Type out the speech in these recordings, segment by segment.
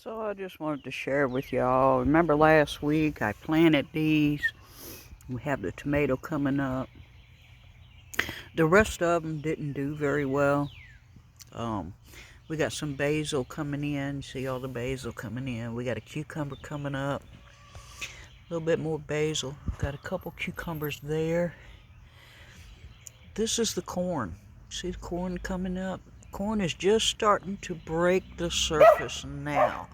So I just wanted to share with y'all. Remember last week I planted these. We have the tomato coming up. The rest of them didn't do very well. Um, we got some basil coming in. See all the basil coming in. We got a cucumber coming up. A little bit more basil. Got a couple cucumbers there. This is the corn. See the corn coming up? Corn is just starting to break the surface now.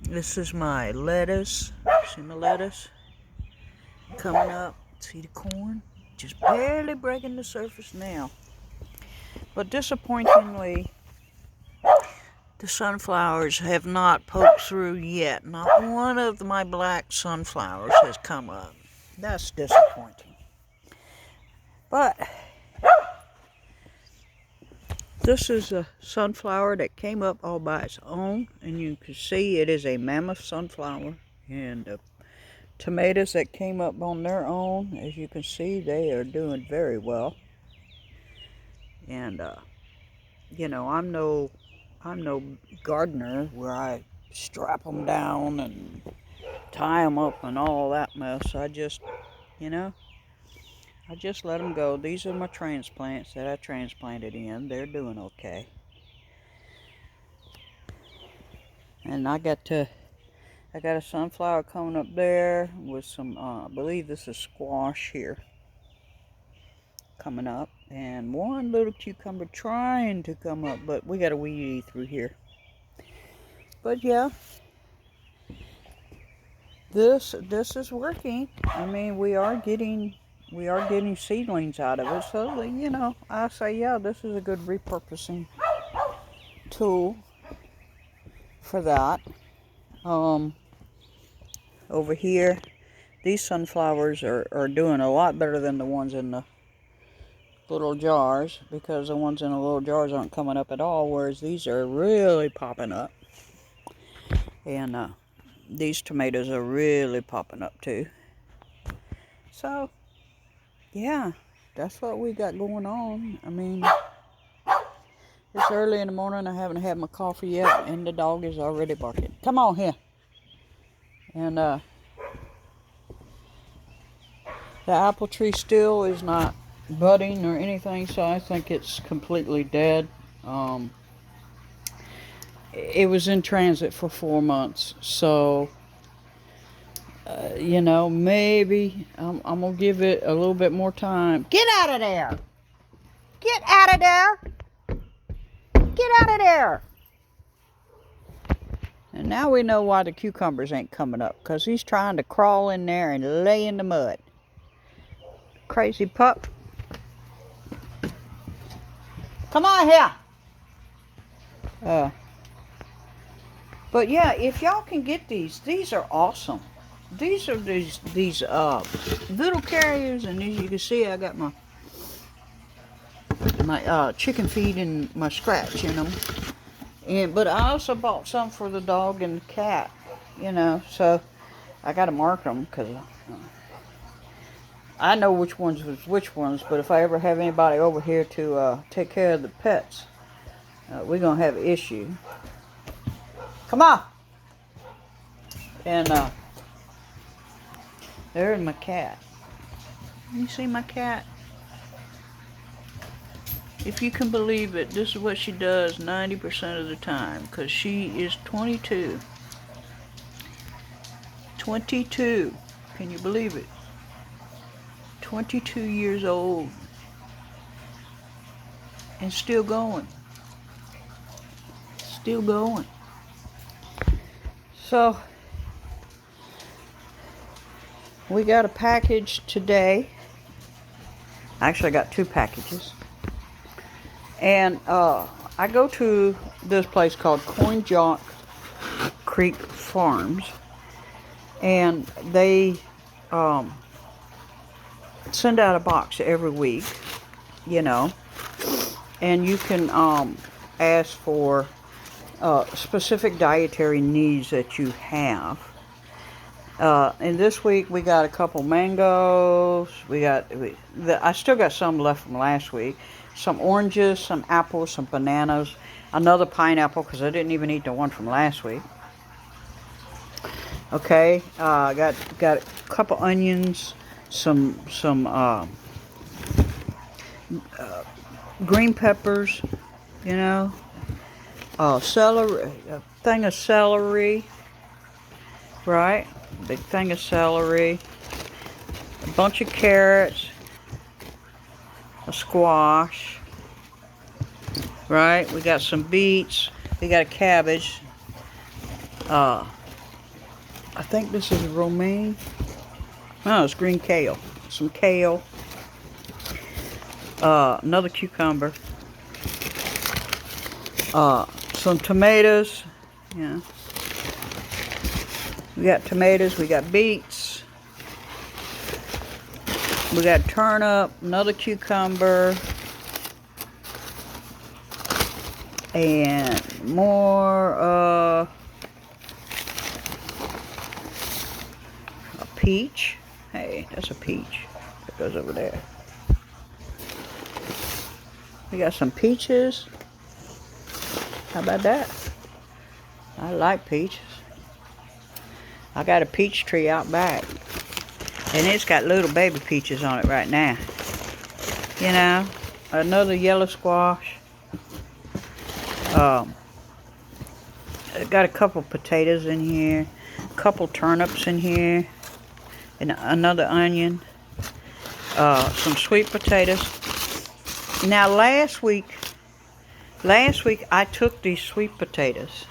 This is my lettuce. See my lettuce coming up? See the corn? Just barely breaking the surface now. But disappointingly, the sunflowers have not poked through yet. Not one of my black sunflowers has come up. That's disappointing. But this is a sunflower that came up all by its own. And you can see it is a mammoth sunflower. And the tomatoes that came up on their own, as you can see, they are doing very well. And I'm no gardener where I strap them down and tie them up and all that mess. I just let them go. These are my transplants that I transplanted in. They're doing okay. And I got a sunflower coming up there with some, I believe this is squash here coming up. And one little cucumber trying to come up, but we got a weed through here. But yeah, this is working. I mean, we are getting seedlings out of it. So, I say, yeah, this is a good repurposing tool for that. Over here, these sunflowers are doing a lot better than the ones in the little jars, because the ones in the little jars aren't coming up at all, whereas these are really popping up. And these tomatoes are really popping up too. So yeah, that's what we got going on. I mean, it's early in the morning. I haven't had my coffee yet, and the dog is already barking. Come on here. And the apple tree still is not budding or anything, so I think it's completely dead. It was in transit for 4 months, so maybe I'm gonna give it a little bit more time. Get out of there! Get out of there! Get out of there! And now we know why the cucumbers ain't coming up, because he's trying to crawl in there and lay in the mud. Crazy pup. Come on here. But yeah, if y'all can get these are awesome. These are these little carriers, and as you can see, I got my chicken feed and my scratch in them. But I also bought some for the dog and the cat, so I got to mark them, because I know which ones was which ones. But if I ever have anybody over here to take care of the pets, we're going to have an issue. Come on. And there's my cat. You see my cat? If you can believe it, this is what she does 90% of the time, because she is 22. 22. Can you believe it? 22 years old. And still going. Still going. So, we got a package today. Actually, I got 2 packages. And I go to this place called Coinjock Creek Farms, and they send out a box every week, and you can ask for specific dietary needs that you have. And this week we got a couple mangoes. I still got some left from last week. Some oranges, some apples, some bananas. another pineapple because I didn't even eat the one from last week. Okay, got a couple onions, some green peppers, you know, celery, a thing of celery, right? Big thing of celery, a bunch of carrots, a squash, right? We got some beets, we got a cabbage. I think this is romaine. No, it's green kale. Some kale. Another cucumber. Some tomatoes. Yeah. We got tomatoes. We got beets. We got turnip. Another cucumber. And more, a peach. Hey, that's a peach. That goes over there. We got some peaches. How about that? I like peaches. I got a peach tree out back. And it's got little baby peaches on it right now. You know, another yellow squash. I got a couple potatoes in here. A couple turnips in here. And another onion. Some sweet potatoes. Now last week I took these sweet potatoes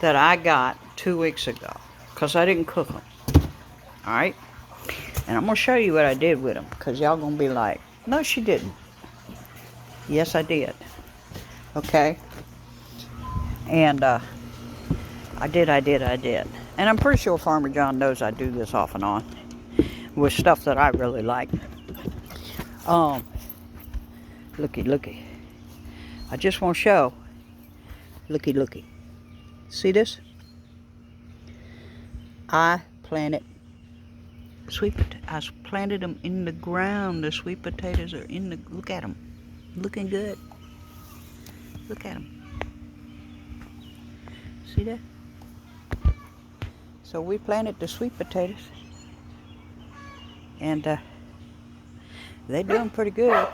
that I got 2 weeks ago because I didn't cook them. Alright? And I'm going to show you what I did with them because y'all going to be like, no she didn't. Yes I did. Okay? And I did. And I'm pretty sure Farmer John knows I do this off and on with stuff that I really like. Looky. I just want to show. Looky. See this? I planted sweet potatoes. I planted them in the ground. The sweet potatoes are in the, look at them. Looking good. Look at them. See that? So we planted the sweet potatoes. And they're doing pretty good.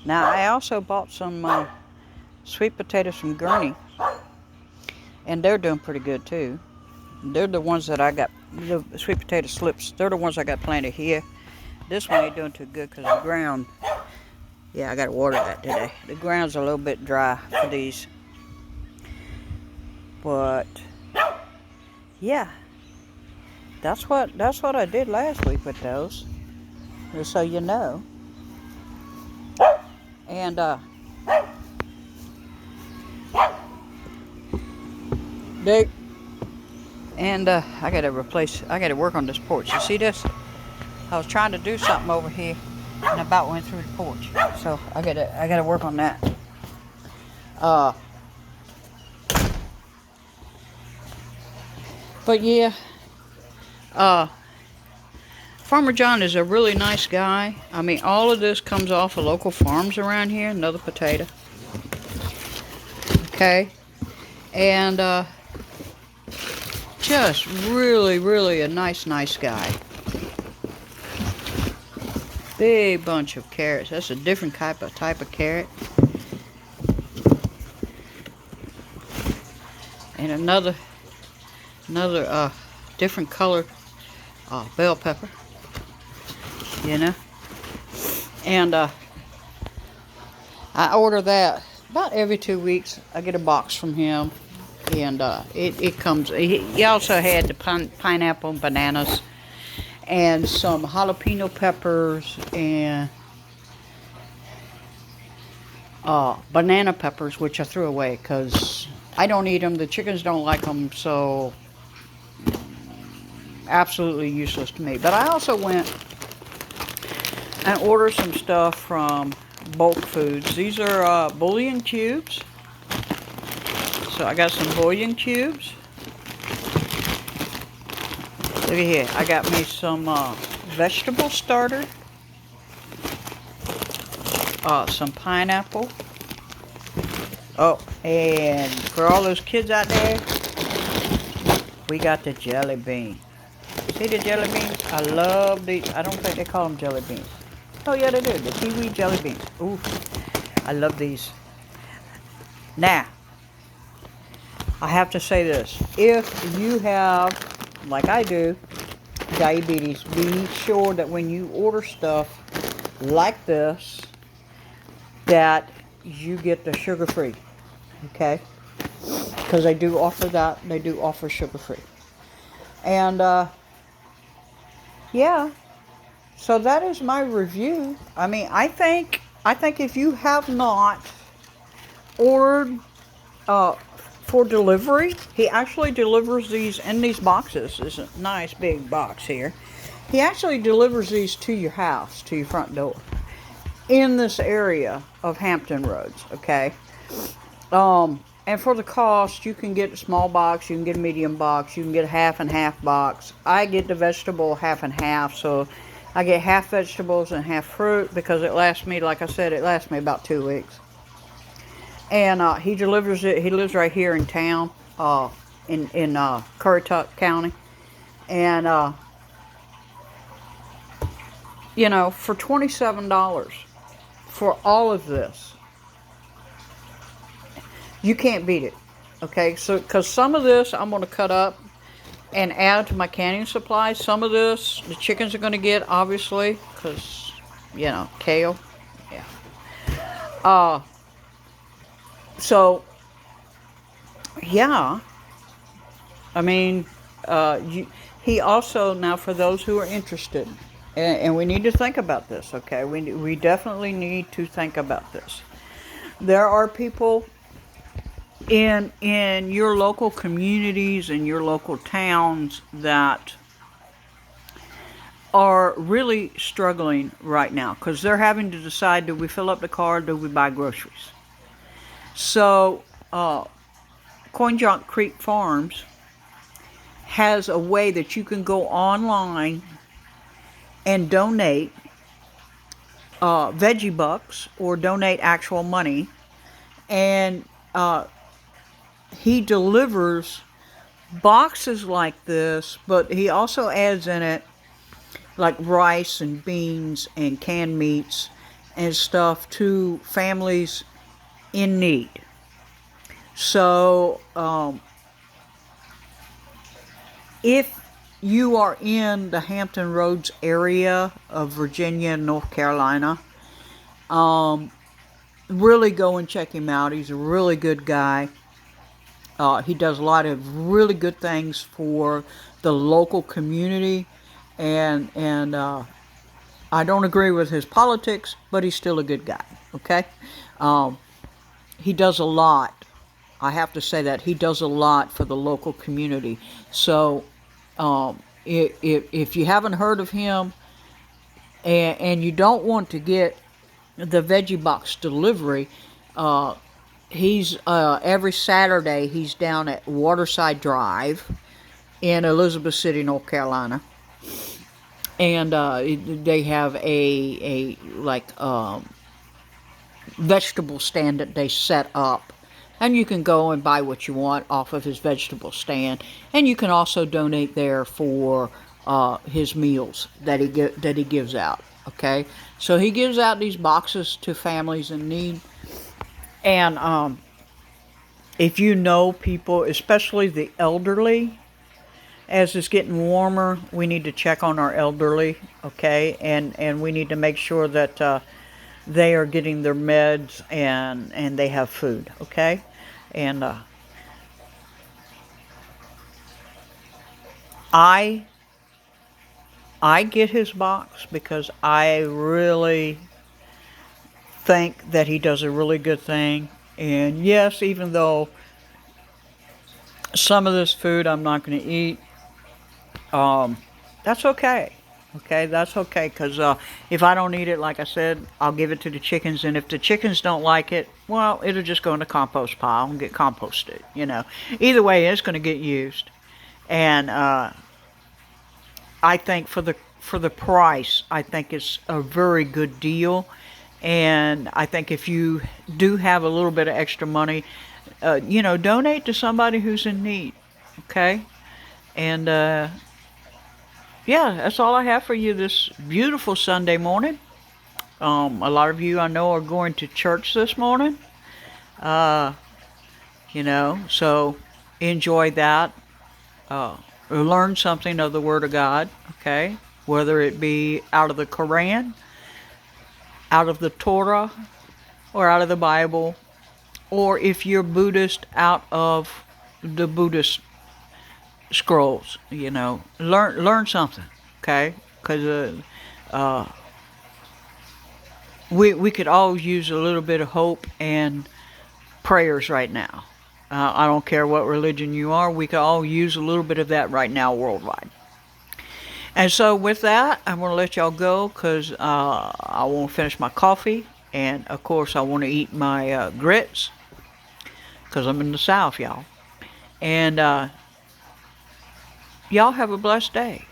Now I also bought some sweet potatoes from Gurney. And they're doing pretty good too. They're the ones that I got, the sweet potato slips. They're the ones I got planted here. This one ain't doing too good because the ground, yeah, I got to water that today. The ground's a little bit dry for these. But yeah, that's what I did last week with those. Just so you know. And I gotta work on this porch. You see this? I was trying to do something over here and I about went through the porch. So I gotta work on that. But yeah, Farmer John is a really nice guy. I mean, all of this comes off of local farms around here. Another potato. Okay. And just really a nice guy. Big bunch of carrots. That's a different type of carrot. And another different color bell pepper. You know, and I order that about every 2 weeks. I get a box from him, and it comes. He also had the pineapple and bananas, and some jalapeno peppers and banana peppers, which I threw away because I don't eat them. The chickens don't like them, so absolutely useless to me. But I also went and order some stuff from Bulk Foods. These are bouillon cubes. So I got some bouillon cubes. Look at here. I got me some vegetable starter. Some pineapple. Oh, and for all those kids out there, we got the jelly bean. See the jelly beans? I love these. I don't think they call them jelly beans. Oh yeah, they do. The kiwi jelly beans. Ooh, I love these. Now, I have to say this. If you have, like I do, diabetes, be sure that when you order stuff like this, that you get the sugar-free, okay? Because they do offer that. They do offer sugar-free. And, yeah. So that is my review. I mean, I think if you have not ordered for delivery, he actually delivers these in these boxes. It's a nice big box here. He actually delivers these to your house, to your front door, in this area of Hampton Roads, okay? And for the cost, you can get a small box, you can get a medium box, you can get a half and half box. I get the vegetable half and half, so I get half vegetables and half fruit because it lasts me, like I said, it lasts me about 2 weeks. And he delivers it. He lives right here in town, in Currituck County. And, you know, for $27 for all of this, you can't beat it. Okay, so because some of this I'm going to cut up and add to my canning supplies. Some of this the chickens are going to get, obviously, because, you know, kale. Yeah. So, yeah. I mean, he also, now for those who are interested, and we need to think about this, okay? We definitely need to think about this. There are people in your local communities and your local towns that are really struggling right now because they're having to decide, do we fill up the car or do we buy groceries? So Coinjock Creek Farms has a way that you can go online and donate veggie bucks or donate actual money, and he delivers boxes like this, but he also adds in it like rice and beans and canned meats and stuff to families in need. So if you are in the Hampton Roads area of Virginia and North Carolina, really go and check him out. He's a really good guy. He does a lot of really good things for the local community, and I don't agree with his politics, but he's still a good guy, okay? He does a lot. I have to say that he does a lot for the local community. So if you haven't heard of him and you don't want to get the veggie box delivery, he's every Saturday he's down at Waterside Drive in Elizabeth City, North Carolina, and they have a vegetable stand that they set up, and you can go and buy what you want off of his vegetable stand, and you can also donate there for his meals that he gives out. Okay, so he gives out these boxes to families in need, and if you know people, especially the elderly, as it's getting warmer, we need to check on our elderly, okay, and we need to make sure that they are getting their meds and they have food, okay? And I get his box because I really think that he does a really good thing. And yes, even though some of this food I'm not going to eat, that's okay. Okay, that's okay, because if I don't eat it, like I said, I'll give it to the chickens, and if the chickens don't like it, well, it'll just go in the compost pile and get composted, you know. Either way, it's going to get used. And I think for the price, I think it's a very good deal. And I think if you do have a little bit of extra money, donate to somebody who's in need. Okay? And yeah, that's all I have for you this beautiful Sunday morning. A lot of you I know are going to church this morning. Uh, so enjoy that. Learn something of the Word of God, okay? Whether it be out of the Quran, out of the Torah, or out of the Bible, or if you're Buddhist, out of the Buddhist scrolls. Learn something, okay? Because we could all use a little bit of hope and prayers right now. I don't care what religion you are, we could all use a little bit of that right now worldwide. And so with that, I'm going to let y'all go because I want to finish my coffee. And of course, I want to eat my grits because I'm in the South, y'all. And y'all have a blessed day.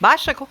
Bicycle.